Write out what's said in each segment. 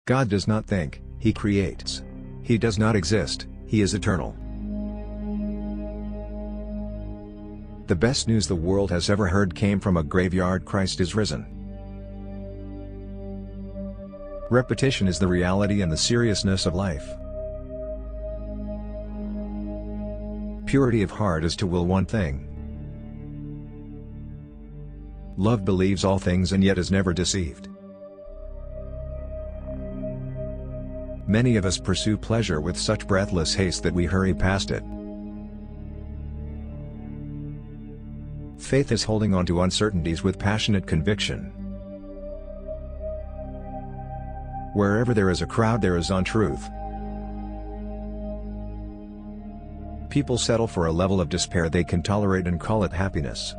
God does not think, he creates. He does not exist, he is eternal. The best news the world has ever heard came from a graveyard. Christ is risen. Repetition is the reality and the seriousness of life. Purity of heart is to will one thing. Love believes all things and yet is never deceived. Many of us pursue pleasure with such breathless haste that we hurry past it. Faith is holding on to uncertainties with passionate conviction. Wherever there is a crowd, there is untruth. People settle for a level of despair they can tolerate and call it happiness.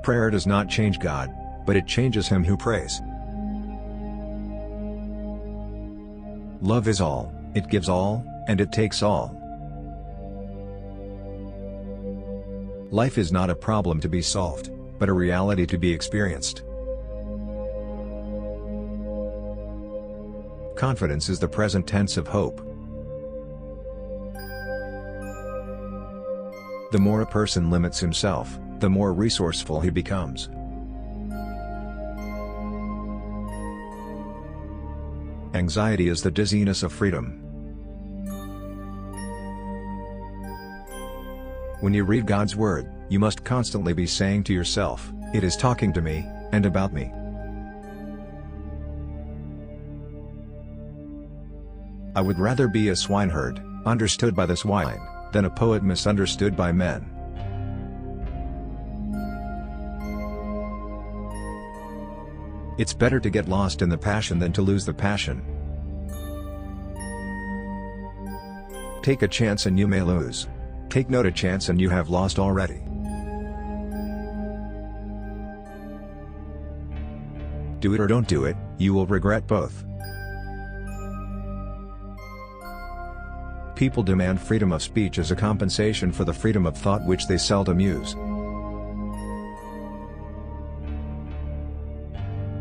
Prayer does not change God, but it changes him who prays. Love is all, it gives all, and it takes all. Life is not a problem to be solved, but a reality to be experienced. Confidence is the present tense of hope. The more a person limits himself, the more resourceful he becomes. Anxiety is the dizziness of freedom. When you read God's Word, you must constantly be saying to yourself, "It is talking to me, and about me." I would rather be a swineherd, understood by the swine, than a poet misunderstood by men. It's better to get lost in the passion than to lose the passion. Take a chance and you may lose. Take not a chance and you have lost already. Do it or don't do it, you will regret both. People demand freedom of speech as a compensation for the freedom of thought which they seldom use.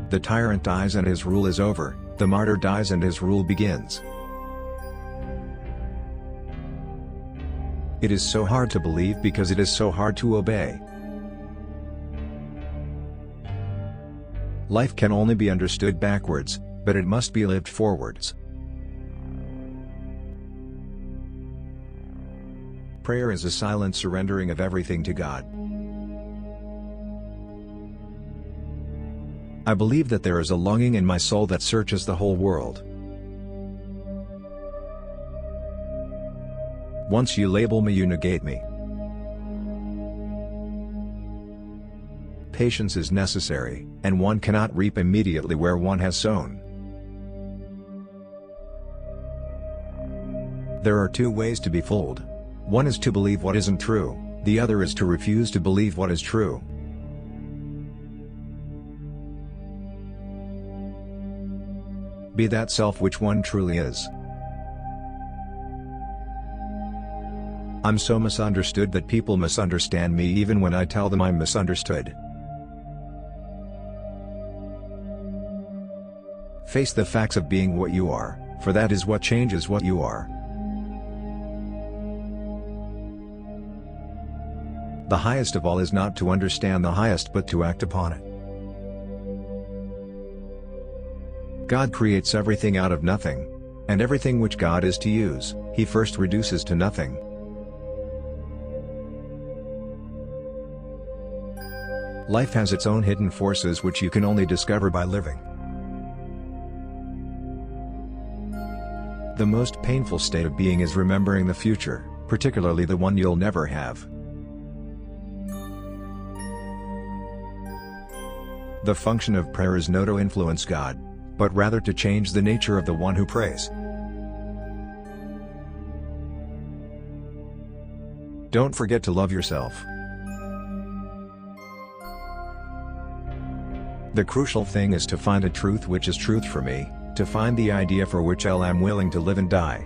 The tyrant dies and his rule is over, the martyr dies and his rule begins. It is so hard to believe because it is so hard to obey. Life can only be understood backwards, but it must be lived forwards. Prayer is a silent surrendering of everything to God. I believe that there is a longing in my soul that searches the whole world. Once you label me, you negate me. Patience is necessary, and one cannot reap immediately where one has sown. There are two ways to be fooled. One is to believe what isn't true, the other is to refuse to believe what is true. Be that self which one truly is. I'm so misunderstood that people misunderstand me even when I tell them I'm misunderstood. Face the facts of being what you are, for that is what changes what you are. The highest of all is not to understand the highest but to act upon it. God creates everything out of nothing, and everything which God is to use, he first reduces to nothing. Life has its own hidden forces which you can only discover by living. The most painful state of being is remembering the future, particularly the one you'll never have. The function of prayer is not to influence God, but rather to change the nature of the one who prays. Don't forget to love yourself. The crucial thing is to find a truth which is truth for me, to find the idea for which I am willing to live and die.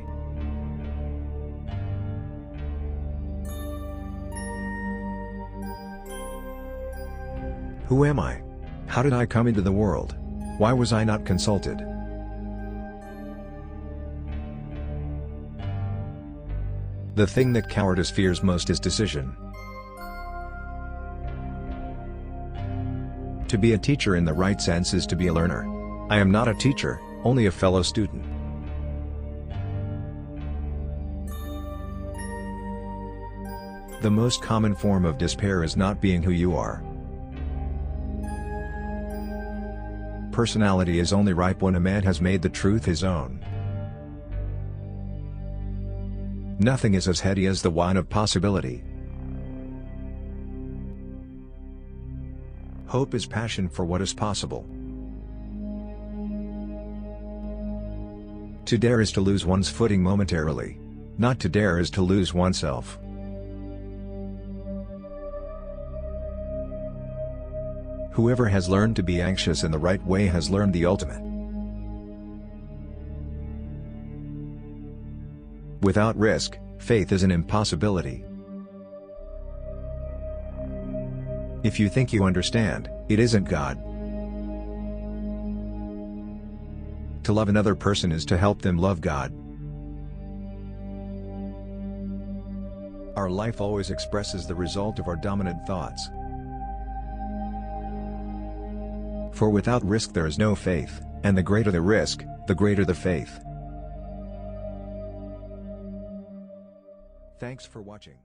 Who am I? How did I come into the world? Why was I not consulted? The thing that cowardice fears most is decision. To be a teacher in the right sense is to be a learner. I am not a teacher, only a fellow student. The most common form of despair is not being who you are. Personality is only ripe when a man has made the truth his own. Nothing is as heady as the wine of possibility. Hope is passion for what is possible. To dare is to lose one's footing momentarily. Not to dare is to lose oneself. Whoever has learned to be anxious in the right way has learned the ultimate. Without risk, faith is an impossibility. If you think you understand, it isn't God. To love another person is to help them love God. Our life always expresses the result of our dominant thoughts. For without risk there is no faith, and the greater the risk, the greater the faith. Thanks for watching.